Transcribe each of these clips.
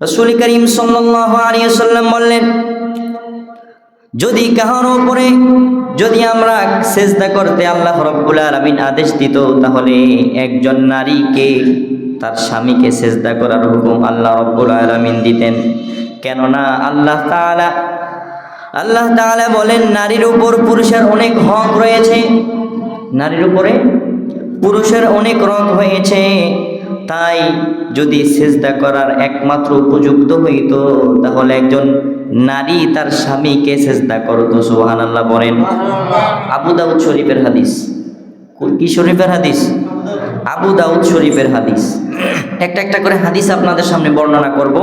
রাসূল করিম সাল্লাল্লাহু আলাইহি ওয়াসাল্লাম বললেন, যদি কাহার উপরে যদি আমরা সেজদা করতে আল্লাহ রাব্বুল আলামিন আদেশ দিত, তাহলে একজন নারীকে তার স্বামীকে সেজদা করার হুকুম আল্লাহ রাব্বুল আলামিন দিতেন। কেননা আল্লাহ তাআলা বলেন, নারীর উপর পুরুষের অনেক হক রয়েছে, নারীর উপরে পুরুষের অনেক হক হয়েছে। তাই যদি সেজদা করার একমাত্র উপযুক্ত হইতো, তাহলে একজন নারী তার স্বামীকে সেজদা করতো। সুবহানাল্লাহ বলেন। আবু দাউদ শরীফের হাদিস। কি শরীফের হাদিস? আবু দাউদ শরীফের হাদিস। একটা করে হাদিস আপনাদের সামনে বর্ণনা করব।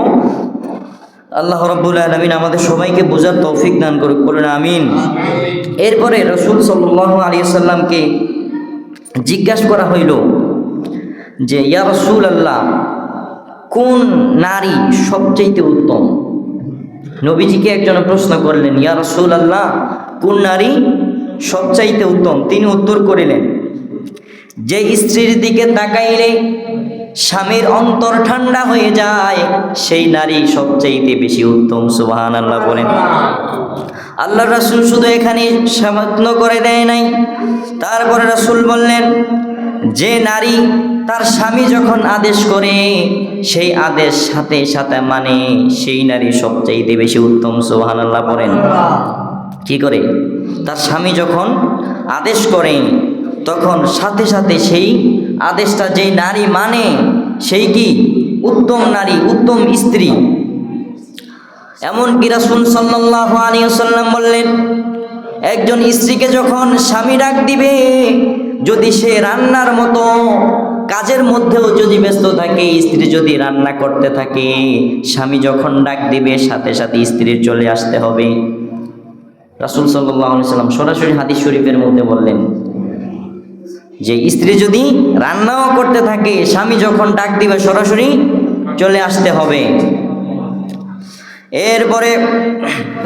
আল্লাহ রাব্বুল আলামিন আমাদের সবাইকে বোঝার তৌফিক দান করুক, বলুন আমিন। এরপরে রাসূল সাল্লাল্লাহু আলাইহি ওয়াসাল্লামকে জিজ্ঞাসা করা হইল যে, ইয়া রাসূলুল্লাহ, কোন নারী সবচেয়ে উত্তম? নবীজিকে একজন প্রশ্ন করলেন, ইয়া রাসূলুল্লাহ, কোন নারী সবচাইতে উত্তম? তিনি উত্তর করিলেন, যে স্ত্রীর দিকে তাকাইলে স্বামীর অন্তর ঠান্ডা হয়ে যায়, সেই নারী সবচাইতে বেশি উত্তম। সুবহানাল্লাহ বলেন। আল্লাহ রাসূল শুধু এখানে সমাপ্ত করে দেয় নাই, তারপরে রাসূল বললেন, যে নারী তার স্বামী যখন আদেশ করে সেই আদেশ সাথে সাথে মানে, সেই নারী সবচাইতে বেশি উত্তম। সুবহানাল্লাহ বলেন। কি করে? তার স্বামী যখন আদেশ করে তখন সাথে সাথে সেই আদেশটা যেই নারী মানে, সেই কি উত্তম নারী, উত্তম স্ত্রী। এমনকি রাসূল সাল্লাল্লাহু আলাইহি ওয়াসাল্লাম বললেন, একজন স্ত্রীকে যখন স্বামী ডাক দিবে, যদি সে রান্নার মতো কাজের মধ্যেও যদি ব্যস্ত থাকে, স্ত্রী যদি রান্না করতে থাকে, স্বামী যখন ডাক দিবে সাথে সাথে স্ত্রীর চলে আসতে হবে। রাসূল সাল্লাল্লাহু আলাইহি ওয়াসাল্লাম সরাসরি হাদিস শরীফের মধ্যে বললেন যে, স্ত্রী যদি রান্নাও করতে থাকে, স্বামী যখন ডাক দিবে সরাসরি চলে আসতে হবে। এরপরে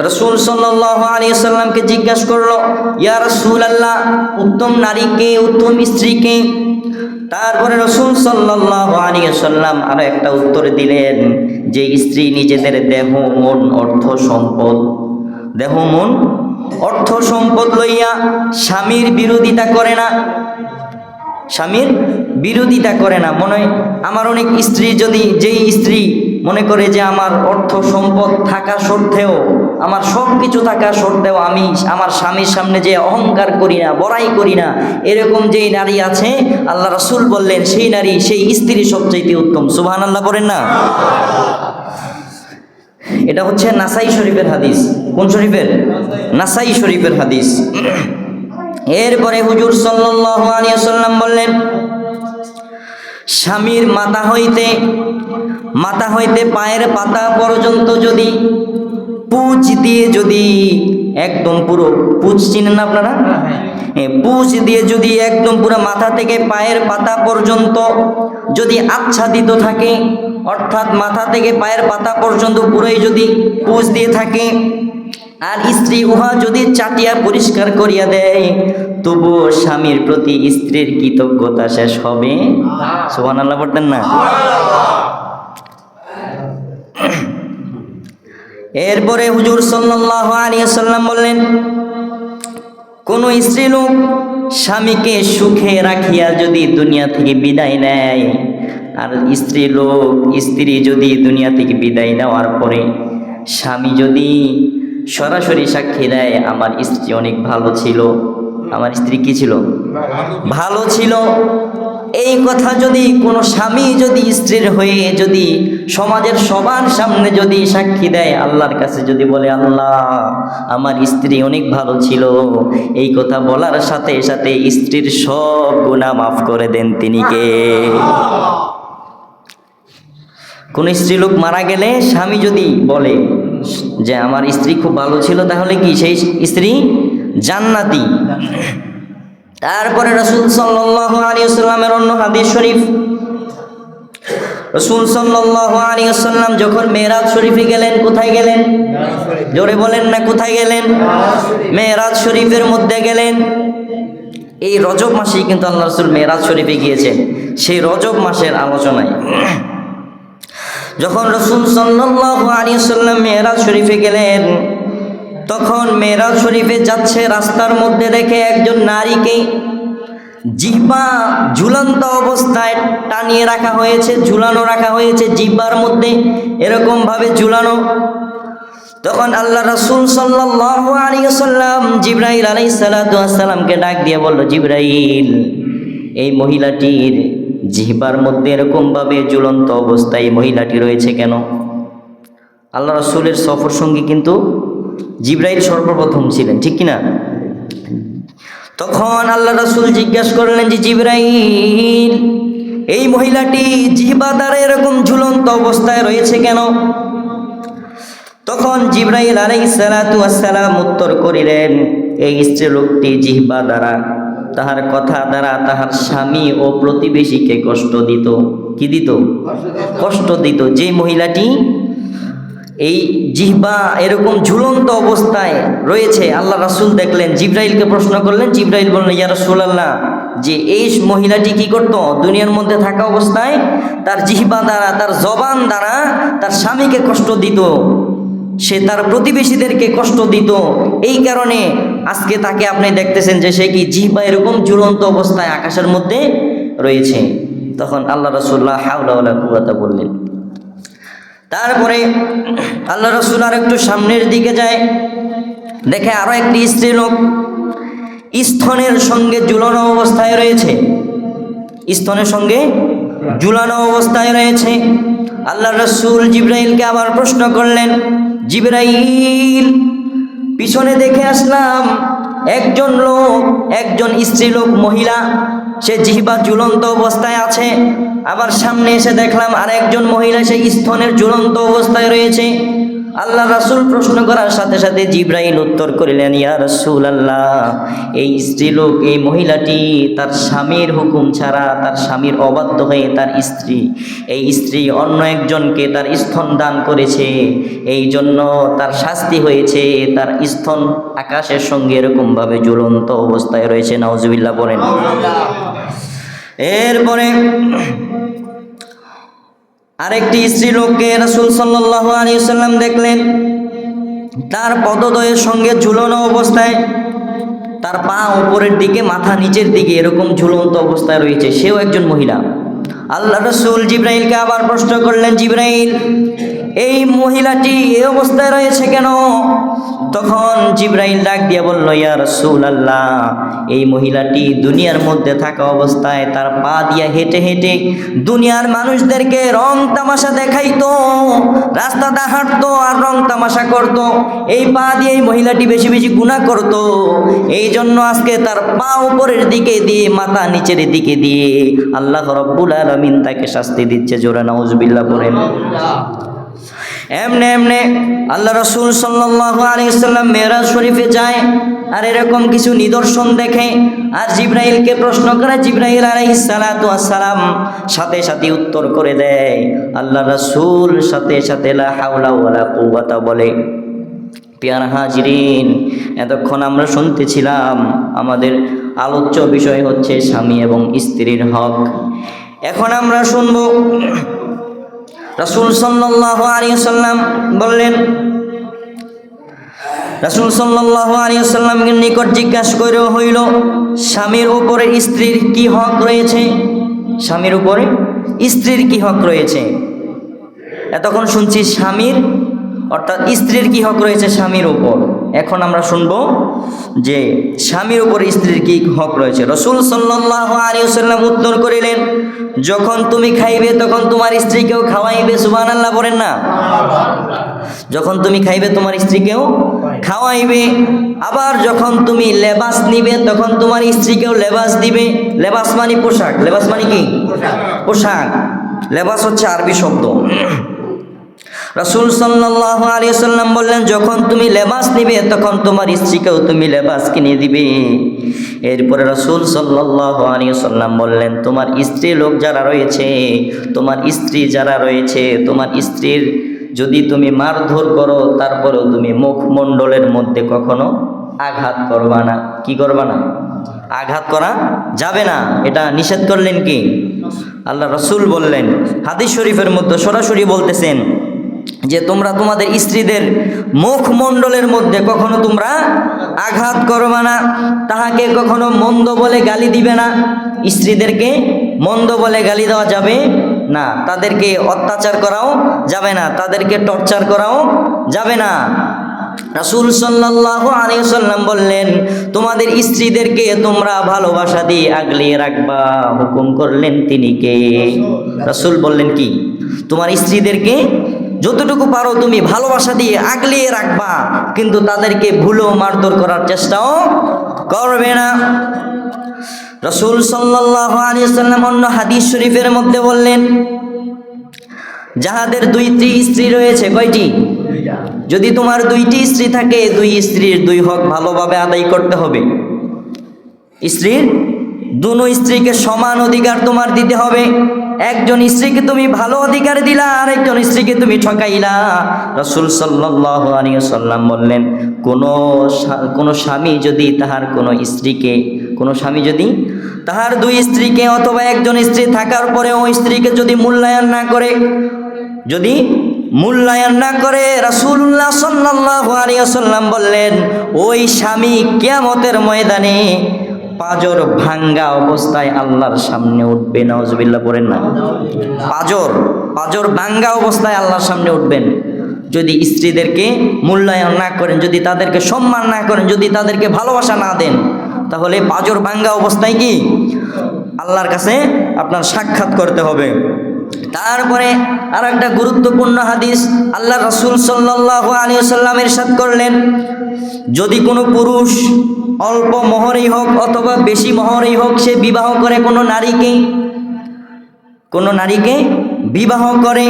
রাসূল সাল্লাল্লাহু আলাইহি ওয়াসাল্লামকে জিজ্ঞাসা করলো, ইয়া রাসূলুল্লাহ, উত্তম নারীকে, উত্তম স্ত্রীকে? তারপরে রাসূল সাল্লাল্লাহু আলাইহি ওয়াসাল্লাম আরো একটা উত্তর দিলেন, যে স্ত্রী নিজেদের দেহ মন অর্থ সম্পদ লইয়া স্বামীর বিরোধিতা করে না, স্বামীর বিরোধিতা করে না। মনে হয় আমার অনেক স্ত্রী, যদি যেই স্ত্রী মনে করে যে আমার অর্থ সম্পদ থাকা সত্ত্বেও, আমার সব কিছু থাকা সত্ত্বেও আমি আমার স্বামীর সামনে যে অহংকার করি না, বড়াই করি না, এরকম যেই নারী আছে, আল্লাহ রাসূল বললেন সেই নারী, সেই স্ত্রী সবচাইতে উত্তম। সুবহানাল্লাহ বলেন না। এটা হচ্ছে নাসাই শরীফের হাদিস। কোন শরীফের? নাসাই শরীফের হাদিস। এরপরে হুজুর সাল্লাল্লাহু আলাইহি ওয়াসাল্লাম বললেন, স্বামীর মাথা হইতে পায়ের পাতা পর্যন্ত যদি পুঁজ দিয়ে, যদি একদম পুরো পুঁজ চিনেন না আপনারা? পুঁজ দিয়ে যদি একদম পুরো মাথা থেকে পায়ের পাতা পর্যন্ত যদি আচ্ছাদিত থাকে, অর্থাৎ মাথা থেকে পায়ের পাতা পর্যন্ত পুরোই যদি পুঁজ দিয়ে থাকে, আর স্ত্রী উহা যদি চাটিয়া পরিষ্কার করিয়া দেয়, তবুও স্বামীর প্রতি স্ত্রীর কৃতজ্ঞতা শেষ হবে। সুবহানাল্লাহ বলতেন না? এরপরে হুজুর সাল্লাল্লাহু আলাইহি ওয়াসাল্লাম বললেন, কোন স্ত্রী লোক স্বামীকে সুখে রাখিয়া যদি দুনিয়া থেকে বিদায় নেয়, আর স্ত্রী যদি দুনিয়া থেকে বিদায় নেওয়ার পরে স্বামী যদি সরাসরি সাক্ষী দেয়, আমার স্ত্রী অনেক ভালো ছিল, আমার স্ত্রী কি ছিল? ভালো ছিল, এই কথা যদি কোনো স্বামী যদি স্ত্রীর হয়ে যদি সমাজের সবার সামনে যদি সাক্ষী দেয়, আল্লাহর কাছে যদি বলে, আল্লাহ আমার স্ত্রী অনেক ভালো ছিল, এই কথা বলার সাথে সাথে স্ত্রীর সব গুনাহ মাফ করে দেন তিনি কে? কোন স্ত্রী লোক মারা গেলে স্বামী যদি বলে যে আমার স্ত্রী খুব ভালো ছিল, তাহলে কি সেই স্ত্রী জান্নাতি। তারপরে রাসূল সাল্লাল্লাহু আলাইহি ওয়াসাল্লামের অন্য হাদিস শরীফ, রাসূল সাল্লাল্লাহু আলাইহি ওয়াসাল্লাম যখন মেরাজ শরীফে গেলেন, কোথায় গেলেন? জোরে বলেন না, কোথায় গেলেন? মেরাজ শরীফের মধ্যে গেলেন। এই রজব মাসেই কিন্তু আল্লাহ রাসূল মেরাজ শরীফে গিয়েছেন, সেই রজব মাসের আলোচনায়। যখন রাসূল সাল্লাল্লাহু আলাইহি ওয়াসাল্লাম মেরাজ শরীফে গেলেন, তখন মেরাজ শরীফে যাচ্ছে, রাস্তার মধ্যে দেখে একজন নারীকে জিহ্বা ঝুলন্ত অবস্থায় টানিয়ে রাখা হয়েছে, ঝুলানো রাখা হয়েছে জিহ্বার মধ্যে, এরকম ভাবে ঝুলানো। তখন আল্লাহ রাসূল সাল্লাল্লাহু আলাইহি ওয়াসাল্লাম জিবরাইল আলাইহিস সালাতু ওয়াস সালামকে ডাক দিয়ে বলল, জিবরাইল, এই মহিলাটির জিহ্বার মধ্যে এরকম ভাবে ঝুলন্ত অবস্থায় মহিলাটি রয়েছে কেন? আল্লাহ রাসূলের সফর সঙ্গী কিন্তু জিবরাইল সর্বপ্রথম ছিলেন, ঠিক কিনা? তখন আল্লাহ রাসূল জিজ্ঞাসা করলেন যে, জিবরাইল, এই মহিলাটি জিহ্বা দ্বারা এরকম ঝুলন্ত অবস্থায় রয়েছে কেন? তখন জিবরাইল আলাইহিস সালাতু ওয়াস সালাম উত্তর করিলেন, এই স্ত্রীলোকটি জিহ্বা দ্বারা, তাহার কথা দ্বারা তাহার স্বামী ও প্রতিবেশীকে কষ্ট দিত। কি দিত? কষ্ট দিত। যে মহিলাটি এই জিহ্বা এরকম ঝুলন্ত অবস্থায় রয়েছে, আল্লাহ রাসূল দেখলেন, জিবরাইলকে প্রশ্ন করলেন। জিবরাইল বললেন, ইয়া রাসূলুল্লাহ, যে এই মহিলাটি কি করত? দুনিয়ার মধ্যে থাকা অবস্থায় তার জিহ্বা দ্বারা, তার জবান দ্বারা তার স্বামীকে কষ্ট দিত, সে তার প্রতিবেশীদেরকে কষ্ট দিত। এই কারণে আজকে তাকে আপনি দেখতেছেন যে সে কি জিহ্বা এরকম ঝুলন্ত অবস্থায় আকাশের মধ্যে রয়েছে। তখন আল্লাহ রাসূল লা হাওলা ওয়ালা কুওয়াতা বললেন। তারপরে আল্লাহ রাসূল আর একটু সামনের দিকে যায়, দেখে আরো একটি স্ত্রীলোক স্তনের সঙ্গে ঝুলানো অবস্থায় রয়েছে, স্তনের সঙ্গে ঝুলানো অবস্থায় রয়েছে। আল্লাহ রাসূল জিবরাইলকে আবার প্রশ্ন করলেন, জিবরাইল, পিছনে দেখে আসলাম একজন লোক, একজন স্ত্রীলোক মহিলা, সে জিহ্বা ঝুলন্ত অবস্থায় আছে। আবার সামনে এসে দেখলাম আর একজন মহিলা, সে স্তনের ঝুলন্ত অবস্থায় রয়েছে। আল্লাহ রাসূল প্রশ্ন করার সাথে সাথে জিবরাইল উত্তর করিলেন, ইয়া রাসূলুল্লাহ, এই স্ত্রীলোক, এই মহিলাটি তার স্বামীর হুকুম ছাড়া, তার স্বামীর অবাধ্য হয়ে তার স্ত্রী, এই স্ত্রী অন্য একজনকে তার স্তন দান করেছে, এই জন্য তার শাস্তি হয়েছে, তার স্তন আকাশের সঙ্গে এরকমভাবে ঝুলন্ত অবস্থায় রয়েছে। নাউজুবিল্লাহ বলেন। এরপরে আরেকটি স্ত্রীলোককে রাসূল সাল্লাল্লাহু আলাইহি ওয়াসাল্লাম দেখলেন, তার পদদ্বয়ের সঙ্গে ঝুলানো অবস্থায়, তার পা উপরের দিকে, মাথা নিচের দিকে এরকম ঝুলন্ত অবস্থায় রয়েছে, সেও একজন মহিলা। আল্লাহ রাসূল জিবরাইলকে আবার প্রশ্ন করলেন, জিবরাইল, এই মহিলাটি এই অবস্থায় রয়েছে কেন? তখন জিবরাইল ডাক দিয়ে বলল, ইয়া রাসূলুল্লাহ, এই মহিলাটি দুনিয়ার মধ্যে থাকা অবস্থায় তার পা দিয়ে হেঁটে হেঁটে দুনিয়ার মানুষদেরকে রং তামাশা দেখাইতো, রাস্তাটা হাঁটতো আর রং তামাশা করত। এই পা দিয়ে এই মহিলাটি বেশি বেশি গুনাহ করত, এই জন্য আজকে তার পা উপরের দিকে দিয়ে, মাথা নিচের দিকে দিয়ে আল্লাহ রাব্বুল আলামিন তাকে শাস্তি দিচ্ছে। জোরে নাউজুবিল্লাহ বলেন। এমনে এমনে আল্লাহ রাসূল সাল্লাল্লাহু আলাইহি ওয়াসাল্লাম মেরাজ শরীফে যায় আর এরকম কিছু নিদর্শন দেখে আর জিবরাইলকে প্রশ্ন করে। জিবরাইল আলাইহিস সালাতু ওয়াস সালাম সাথে সাথে উত্তর করে দেয়। আল্লাহ রাসূল সাথে সাথে লা হাওলা ওয়ালা কুওয়াতা বলে। প্রিয় হাজিরিন, এতক্ষণ আমরা শুনতেছিলাম, আমাদের আলোচ্য বিষয় হচ্ছে স্বামী এবং স্ত্রীর হক। এখন আমরা শুনব রাসূল সাল্লাল্লাহু আলাইহি ওয়াসাল্লাম বললেন, রাসূল সাল্লাল্লাহু আলাইহি ওয়াসাল্লামের নিকট জিজ্ঞাসা করা হইল, স্বামীর উপরে স্ত্রীর কি হক রয়েছে? স্বামীর উপরে স্ত্রীর কি হক রয়েছে? এতক্ষণ শুনছি স্বামীর, অর্থাৎ স্ত্রীর কি হক রয়েছে স্বামীর উপর। এখন আমরা শুনবো যে স্বামীর উপর স্ত্রীর কি হক রয়েছে। রাসূল সাল্লাল্লাহু আলাইহি ওয়াসাল্লাম উত্তর করিলেন, যখন তুমি খাইবে তখন তোমার স্ত্রীকেও খাওয়াইবে। সুবহানাল্লাহ বলেন না? যখন তুমি খাইবে তোমার স্ত্রীকেও খাওয়াইবে। আবার যখন তুমি লেবাস নিবে তখন তোমার স্ত্রীকেও লেবাস দিবে। লেবাস মানে পোশাক। লেবাস মানে কি? পোশাক। লেবাস হচ্ছে আরবি শব্দ। রাসূল সাল্লাল্লাহু আলাইহি ওয়াসাল্লাম বললেন, যখন তুমি লেবাস নিবে তখন তোমার স্ত্রীকেও তুমি লেবাস কিনে দিবে। এরপরে রাসূল সাল্লাল্লাহু আলাইহি ওয়াসাল্লাম বললেন, তোমার স্ত্রী লোক যারা রয়েছে, তোমার স্ত্রী যারা রয়েছে, তোমার স্ত্রীর যদি তুমি মারধর করো তারপরেও তুমি মুখমণ্ডলের মধ্যে কখনো আঘাত করবা না। কি করবা না? আঘাত করা যাবে না। এটা নিষেধ করলেন কি? আল্লাহ রসুল বললেন, হাদিস শরীফের মধ্যে সরাসরি বলতেছেন যে তোমরা তোমাদের স্ত্রীদের মুখমণ্ডলের মধ্যে কখনো তোমরা আঘাত করবে না, তাহাকে কখনো মন্দ বলে গালি দিবে না। স্ত্রীদেরকে মন্দ বলে গালি দেওয়া যাবে না, তাদেরকে অত্যাচার করাও যাবে না, তাদেরকে টর্চার করাও যাবে না। রাসূল সাল্লাল্লাহু আলাইহি ওয়াসাল্লাম বললেন, তোমাদের স্ত্রীদেরকে তোমরা ভালোবাসা দিয়ে আগলিয়ে রাখবা। হুকুম করলেন তিনি কে? রাসূল বললেন কি? তোমার স্ত্রীদেরকে যতটুকু পারো তুমি ভালোবাসা দিয়ে আগলিয়ে রাখবা, কিন্তু তাদেরকে ভুলো মারধর করার চেষ্টাও করবে না। রাসূল সাল্লাল্লাহু আলাইহি ওয়াসাল্লাম অন্য হাদিস শরীফের মধ্যে বললেন, যাহাদের দুইটি স্ত্রী রয়েছে, কয়টি? যদি তোমার দুইটি স্ত্রী থাকে, দুই স্ত্রীর দুই হক ভালোভাবে আদায় করতে হবে। স্ত্রীর দুনো স্ত্রীকে সমান অধিকার তোমার দিতে হবে। একজন স্ত্রীকে তুমি ভালো অধিকার দিলা, আর একজন স্ত্রীকে তুমি ঠকাইলা। রাসূল সাল্লাল্লাহু আলাইহি ওয়াসাল্লাম বললেন, কোন স্বামী যদি তাহার তাহার দুই স্ত্রীকে অথবা একজন স্ত্রী থাকার পরে ওই স্ত্রীকে যদি মূল্যায়ন না করে, রাসূলুল্লাহ সাল্লাল্লাহু আলাইহি ওয়াসাল্লাম বললেন, ওই স্বামী কিয়ামতের ময়দানে পাজর ভাঙ্গা অবস্থায় আল্লাহর সামনে উঠবে। নাউজুবিল্লাহ পড়েন না। পাজর ভাঙ্গা অবস্থায় আল্লাহর সামনে উঠবেন। যদি স্ত্রীদেরকে মূল্যায়ন না করেন, যদি তাদেরকে সম্মান না করেন, যদি তাদেরকে ভালোবাসা না দেন, তাহলে পাজর ভাঙ্গা অবস্থায় কি আল্লাহর কাছে আপনার সাক্ষাৎ করতে হবে। তারপরে আর একটা গুরুত্বপূর্ণ হাদিস, আল্লাহ রাসূল সাল্লাল্লাহু আলাইহি ওয়াসাল্লাম ইরশাদ করলেন, যদি কোনো পুরুষ অল্প মোহরেই হোক অথবা বেশি মোহরেই হোক, সে বিবাহ করে কোনো নারীকে বিবাহ করে,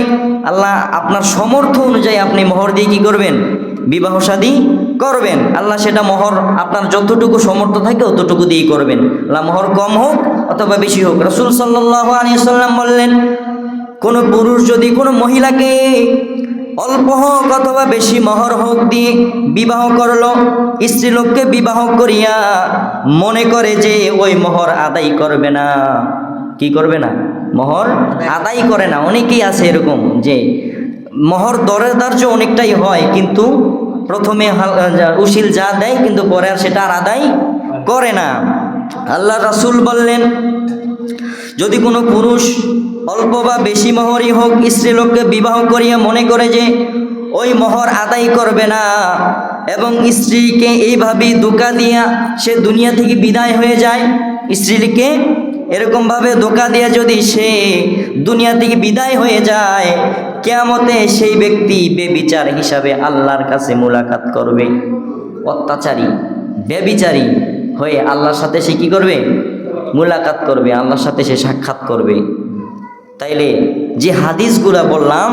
আল্লাহ আপনার সামর্থ্য অনুযায়ী আপনি মোহর দিয়ে কি করবেন? বিবাহ শাদী করবেন। আল্লাহ সেটা মোহর আপনার যতটুকু সামর্থ্য থাকে অতটুকু দিয়ে করবেন। আল্লাহ মোহর কম হোক অথবা বেশি হোক। রাসূল সাল্লাল্লাহু আলাইহি ওয়াসাল্লাম বললেন, কোনো পুরুষ যদি কোনো মহিলাকে অল্প হোক অথবা বেশি মোহর হোক দিয়ে বিবাহ করলো, স্ত্রীলোককে বিবাহ করিয়া মনে করে যে ওই মোহর আদায় করবে না, কি করবে না? মোহর আদায় করে না। অনেকেই আছে এরকম যে মোহর দরের ধার্য অনেকটাই হয়, কিন্তু প্রথমে উশিল যা দেয় কিন্তু পরে আর সেটা আর আদায় করে না। আল্লাহ রাসূল বললেন, যদি কোনো পুরুষ অল্প বা বেশি মোহরই হোক স্ত্রীলোককে বিবাহ করিয়া মনে করে যে ওই মোহর আদায় করবে না, এবং স্ত্রীকে এইভাবেই ধোঁকা দিয়া সে দুনিয়া থেকে বিদায় হয়ে যায়, স্ত্রীকে এরকমভাবে ধোঁকা দিয়া যদি সে দুনিয়া থেকে বিদায় হয়ে যায়, কিয়ামতে সেই ব্যক্তি বেবিচার হিসাবে আল্লাহর কাছে মুলাকাত করবে। অত্যাচারী, বেবিচারী হয়ে আল্লাহর সাথে সে কি করবে? মুলাকাত করবে, আল্লাহর সাথে সে সাক্ষাৎ করবে। তাইলে যে হাদিসগুলা বললাম,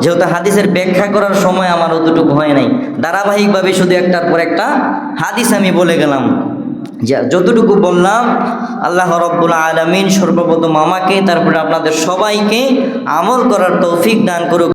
যেহেতু হাদিসের ব্যাখ্যা করার সময় আমার অতটুকু হয় নাই, ধারাবাহিকভাবে শুধু একটার পর একটা হাদিস আমি বলে গেলাম। যতটুকু বললাম, আল্লাহ রাব্বুল আলামিন সর্বপ্রথম আমাকে, তারপরে আপনাদের সবাইকে আমল করার তৌফিক দান করুক।